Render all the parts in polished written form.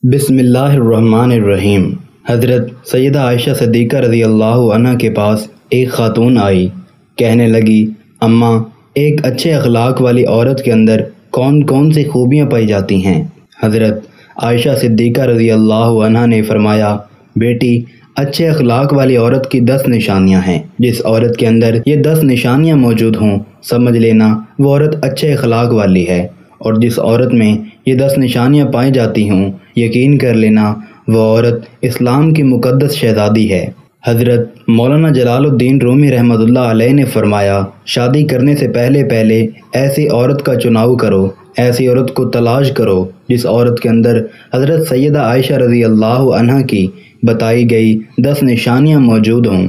بسم اللہ الرحمن الرحیم۔ حضرت سیدہ عائشہ صدیقہ رضی اللہ عنہ کے پاس ایک خاتون آئی، کہنے لگی، اماں، ایک اچھے اخلاق والی عورت کے اندر کون کون سی خوبیاں پائی جاتی ہیں؟ حضرت عائشہ صدیقہ رضی اللہ عنہ نے فرمایا، بیٹی، اچھے اخلاق والی عورت کی 10 نشانیاں ہیں۔ جس عورت کے اندر یہ 10 نشانیاں موجود ہوں، سمجھ لینا وہ عورت اچھے اخلاق والی ہے، اور جس عورت میں یہ 10 نشانیاں پائی جاتی ہوں، یقین کر لینا وہ عورت اسلام کی مقدس شہزادی ہے۔ حضرت مولانا جلال الدین رومی رحمۃ اللہ علیہ نے فرمایا، شادی کرنے سے پہلے ایسی عورت کا چناؤ کرو، ایسی عورت کو تلاش کرو جس عورت کے اندر حضرت سیدہ عائشہ رضی اللہ عنہ کی بتائی گئی 10 نشانیاں موجود ہوں۔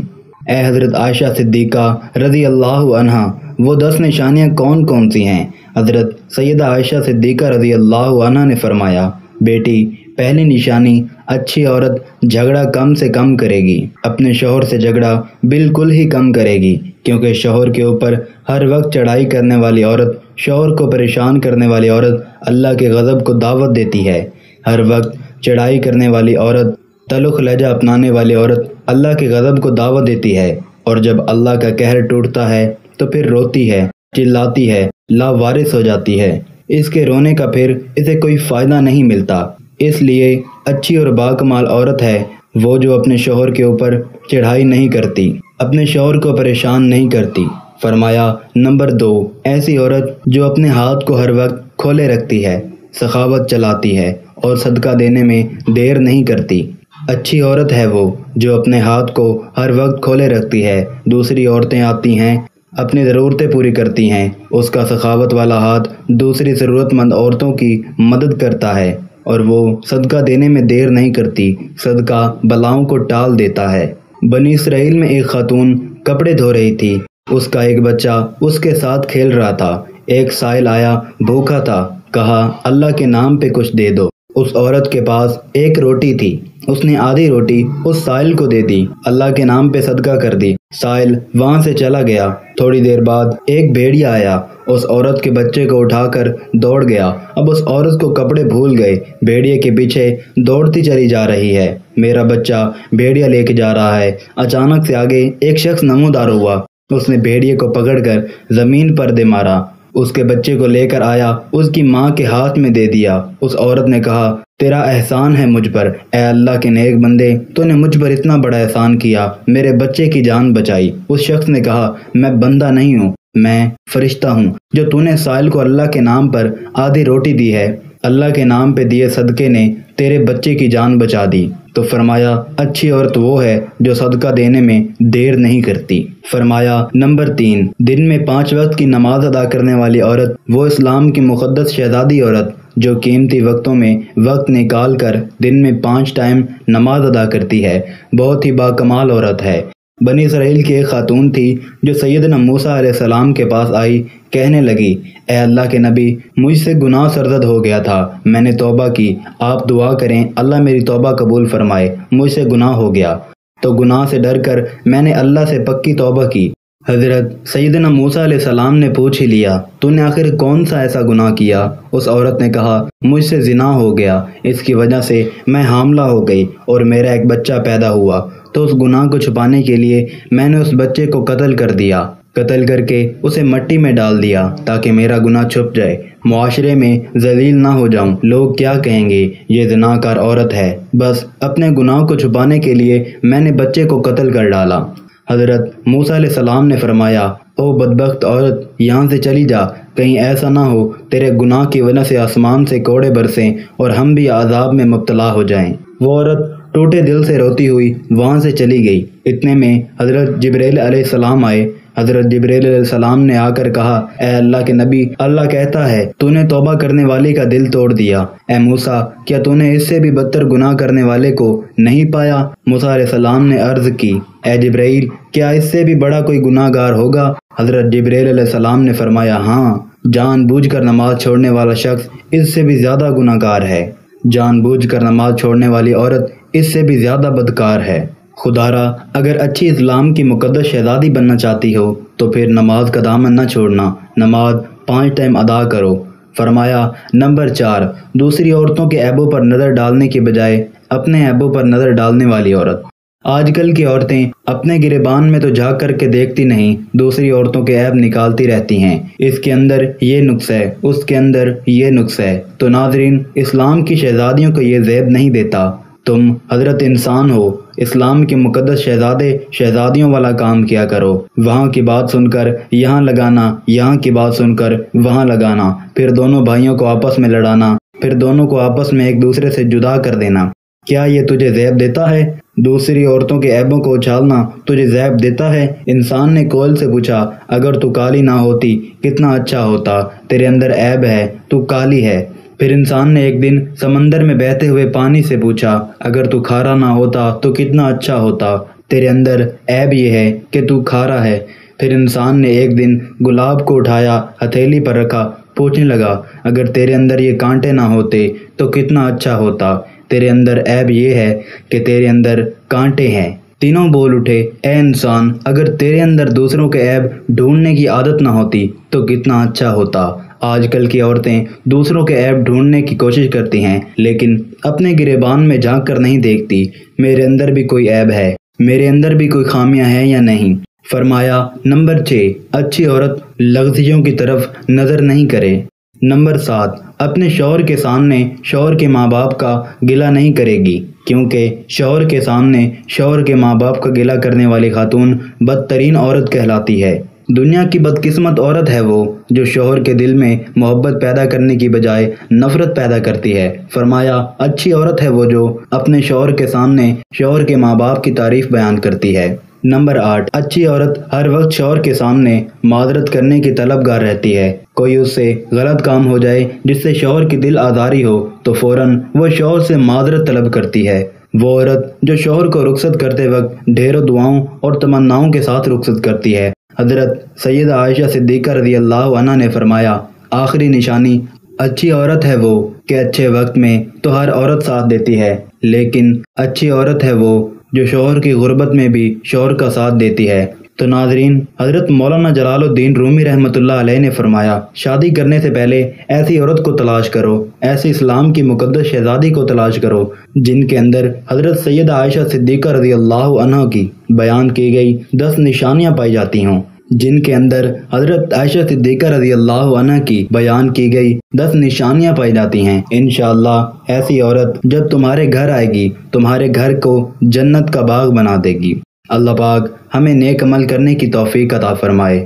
اے حضرت عائشہ صدیقہ رضی اللہ عنہ، وہ 10 نشانیاں کون کون سی ہیں؟ حضرت سیدہ عائشہ صدیقہ رضی اللہ عنہ نے فرمایا، بیٹی، پہلی نشانی، اچھی عورت جھگڑا کم سے کم کرے گی، اپنے شوہر سے جھگڑا بالکل ہی کم کرے گی، کیونکہ شوہر کے اوپر ہر وقت چڑھائی کرنے والی عورت، شوہر کو پریشان کرنے والی عورت اللہ کے غضب کو دعوت دیتی ہے۔ ہر وقت چڑھائی کرنے والی عورت، تلخ لہجہ اپنانے والی عورت اللہ کے غضب کو دعوت دیتی ہے، اور جب اللہ کا قہر ٹوٹتا ہے تو پھر روتی ہے، چلاتی ہے، لاوارث ہو جاتی ہے۔ اس کے رونے کا پھر اسے کوئی فائدہ نہیں ملتا۔ اس لیے اچھی اور باکمال عورت ہے وہ جو اپنے شوہر کے اوپر چڑھائی نہیں کرتی، اپنے شوہر کو پریشان نہیں کرتی۔ فرمایا، نمبر 2، ایسی عورت جو اپنے ہاتھ کو ہر وقت کھولے رکھتی ہے، سخاوت چلاتی ہے اور صدقہ دینے میں دیر نہیں کرتی۔ اچھی عورت ہے وہ جو اپنے ہاتھ کو ہر وقت کھولے رکھتی ہے، دوسری عورتیں آتی ہیں، اپنی ضرورتیں پوری کرتی ہیں، اس کا سخاوت والا ہاتھ دوسری ضرورت مند عورتوں کی مدد کرتا ہے، اور وہ صدقہ دینے میں دیر نہیں کرتی، صدقہ بلاؤں کو ٹال دیتا ہے۔ بنی اسرائیل میں ایک خاتون کپڑے دھو رہی تھی، اس کا ایک بچہ اس کے ساتھ کھیل رہا تھا۔ ایک سائل آیا، بھوکا تھا، کہا، اللہ کے نام پہ کچھ دے دو۔ اس عورت کے پاس ایک روٹی تھی، اس نے آدھی روٹی اس سائل کو دے دی، اللہ کے نام پہ صدقہ کر دی۔ سائل وہاں سے چلا گیا۔ تھوڑی دیر بعد ایک بھیڑیا آیا، اس عورت کے بچے کو اٹھا کر دوڑ گیا۔ اب اس عورت کو کپڑے بھول گئے، بھیڑیے کے پیچھے دوڑتی چلی جا رہی ہے، میرا بچہ بھیڑیا لے کے جا رہا ہے۔ اچانک سے آگے ایک شخص نمودار ہوا، اس نے بھیڑیے کو پکڑ کر زمین پر دے مارا، اس کے بچے کو لے کر آیا، اس کی ماں کے ہاتھ میں دے دیا۔ اس عورت نے کہا، تیرا احسان ہے مجھ پر، اے اللہ کے نیک بندے، تو نے مجھ پر اتنا بڑا احسان کیا، میرے بچے کی جان بچائی۔ اس شخص نے کہا، میں بندہ نہیں ہوں، میں فرشتہ ہوں، جو تو نے سائل کو اللہ کے نام پر آدھی روٹی دی ہے، اللہ کے نام پہ دیے صدقے نے تیرے بچے کی جان بچا دی۔ تو فرمایا، اچھی عورت وہ ہے جو صدقہ دینے میں دیر نہیں کرتی۔ فرمایا، نمبر 3، دن میں 5 وقت کی نماز ادا کرنے والی عورت وہ اسلام کی مقدس شہزادی عورت جو قیمتی وقتوں میں وقت نکال کر دن میں 5 ٹائم نماز ادا کرتی ہے، بہت ہی باکمال عورت ہے۔ بنی اسرائیل کی ایک خاتون تھی جو سیدنا موسیٰ علیہ السلام کے پاس آئی، کہنے لگی، اے اللہ کے نبی، مجھ سے گناہ سرزد ہو گیا تھا، میں نے توبہ کی، آپ دعا کریں اللہ میری توبہ قبول فرمائے، مجھ سے گناہ ہو گیا۔ تو گناہ سے ڈر کر میں نے اللہ سے پکی توبہ کی۔ حضرت سیدنا موسیٰ علیہ السلام نے پوچھ ہی لیا، تو نے آخر کون سا ایسا گناہ کیا؟ اس عورت نے کہا، مجھ سے زنا ہو گیا، اس کی وجہ سے میں حاملہ ہو گئی اور میرا ایک بچہ پیدا ہوا، تو اس گناہ کو چھپانے کے لیے میں نے اس بچے کو قتل کر دیا، قتل کر کے اسے مٹی میں ڈال دیا تاکہ میرا گناہ چھپ جائے، معاشرے میں ذلیل نہ ہو جاؤں، لوگ کیا کہیں گے، یہ زناکار عورت ہے، بس اپنے گناہ کو چھپانے کے لیے میں نے بچے کو قتل کر ڈالا۔ حضرت موسیٰ علیہ السلام نے فرمایا، او بدبخت عورت، یہاں سے چلی جا، کہیں ایسا نہ ہو تیرے گناہ کی وجہ سے آسمان سے کوڑے برسیں اور ہم بھی عذاب میں مبتلا ہو جائیں۔ وہ عورت ٹوٹے دل سے روتی ہوئی وہاں سے چلی گئی۔ اتنے میں حضرت جبرائیل علیہ السلام آئے۔ حضرت جبرائیل علیہ السلام نے آ کر کہا، اے اللہ کے نبی، اللہ کہتا ہے تو نے توبہ کرنے والے کا دل توڑ دیا۔ اے موسیٰ، کیا تو نے اس سے بھی بدتر گناہ کرنے والے کو نہیں پایا؟ موسیٰ علیہ السلام نے عرض کی، اے جبرائیل، کیا اس سے بھی بڑا کوئی گناہ گار ہوگا؟ حضرت جبرائیل علیہ السلام نے فرمایا، ہاں، جان بوجھ کر نماز چھوڑنے والا شخص اس سے بھی زیادہ گناہ گار ہے، جان بوجھ کر نماز چھوڑنے والی عورت اس سے بھی زیادہ بدکار ہے۔ خدا را، اگر اچھی اسلام کی مقدس شہزادی بننا چاہتی ہو تو پھر نماز کا دامن نہ چھوڑنا، نماز 5 ٹائم ادا کرو، فرمایا نمبر 4، دوسری عورتوں کے عیبوں پر نظر ڈالنے کے بجائے اپنے عیبوں پر نظر ڈالنے والی عورت۔ آج کل کی عورتیں اپنے گریبان میں تو جھانک کر کے دیکھتی نہیں، دوسری عورتوں کے عیب نکالتی رہتی ہیں، اس کے اندر یہ نقص ہے، اس کے اندر یہ نقص ہے۔ تو ناظرین، اسلام کی شہزادیوں کو یہ زیب نہیں دیتا۔ تم حضرت انسان ہو، اسلام کے مقدس شہزادے شہزادیوں والا کام کیا کرو۔ وہاں کی بات سن کر یہاں لگانا، یہاں کی بات سن کر وہاں لگانا، پھر دونوں بھائیوں کو آپس میں لڑانا، پھر دونوں کو آپس میں ایک دوسرے سے جدا کر دینا۔ کیا یہ تجھے زیب دیتا ہے؟ دوسری عورتوں کے عیبوں کو اچھالنا تجھے زیب دیتا ہے؟ انسان نے کوئل سے پوچھا، اگر تو کالی نہ ہوتی کتنا اچھا ہوتا، تیرے اندر عیب ہے، تو کالی ہے۔ پھر انسان نے ایک دن سمندر میں بہتے ہوئے پانی سے پوچھا، اگر تو کھارا نہ ہوتا تو کتنا اچھا ہوتا، تیرے اندر عیب یہ ہے کہ تو کھارا ہے۔ پھر انسان نے ایک دن گلاب کو اٹھایا، ہتھیلی پر رکھا، پوچھنے لگا، اگر تیرے اندر یہ کانٹے نہ ہوتے تو کتنا اچھا ہوتا، تیرے اندر عیب یہ ہے کہ تیرے اندر کانٹے ہیں۔ تینوں بول اٹھے، اے انسان، اگر تیرے اندر دوسروں کے عیب ڈھونڈنے کی عادت نہ ہوتی تو کتنا اچھا ہوتا۔ آج کل کی عورتیں دوسروں کے عیب ڈھونڈنے کی کوشش کرتی ہیں، لیکن اپنے گریبان میں جھانک کر نہیں دیکھتی، میرے اندر بھی کوئی عیب ہے، میرے اندر بھی کوئی خامیاں ہیں یا نہیں۔ فرمایا نمبر 6، اچھی عورت لغزشوں کی طرف نظر نہیں کرے۔ نمبر 7، اپنے شوہر کے سامنے شوہر کے ماں باپ کا گلہ نہیں کرے گی، کیونکہ شوہر کے سامنے شوہر کے ماں باپ کا گلہ کرنے والی خاتون بدترین عورت کہلاتی ہے۔ دنیا کی بدقسمت عورت ہے وہ جو شوہر کے دل میں محبت پیدا کرنے کی بجائے نفرت پیدا کرتی ہے۔ فرمایا اچھی عورت ہے وہ جو اپنے شوہر کے سامنے شوہر کے ماں باپ کی تعریف بیان کرتی ہے۔ نمبر 8، اچھی عورت ہر وقت شوہر کے سامنے معذرت کرنے کی طلبگار رہتی ہے۔ کوئی اس سے غلط کام ہو جائے جس سے شوہر کی دل آزاری ہو تو فوراً وہ شوہر سے معذرت طلب کرتی ہے۔ وہ عورت جو شوہر کو رخصت کرتے وقت ڈھیروں دعاؤں اور تمناؤں کے ساتھ رخصت کرتی ہے۔ حضرت سیدہ عائشہ صدیقہ رضی اللہ عنہا نے فرمایا، آخری نشانی اچھی عورت ہے وہ کہ اچھے وقت میں تو ہر عورت ساتھ دیتی ہے، لیکن اچھی عورت ہے وہ جو شوہر کی غربت میں بھی شوہر کا ساتھ دیتی ہے۔ تو ناظرین، حضرت مولانا جلال الدین رومی رحمۃ اللہ علیہ نے فرمایا، شادی کرنے سے پہلے ایسی عورت کو تلاش کرو، ایسی اسلام کی مقدس شہزادی کو تلاش کرو جن کے اندر حضرت سیدہ عائشہ صدیقہ رضی اللہ عنہا کی بیان کی گئی 10 نشانیاں پائی جاتی ہوں، جن کے اندر حضرت عائشہ صدیقہ رضی اللہ عنہا کی بیان کی گئی 10 نشانیاں پائی جاتی ہیں۔ انشاءاللہ ایسی عورت جب تمہارے گھر آئے گی، تمہارے گھر کو جنت کا باغ بنا دے گی۔ اللہ پاک ہمیں نیک عمل کرنے کی توفیق عطا فرمائے۔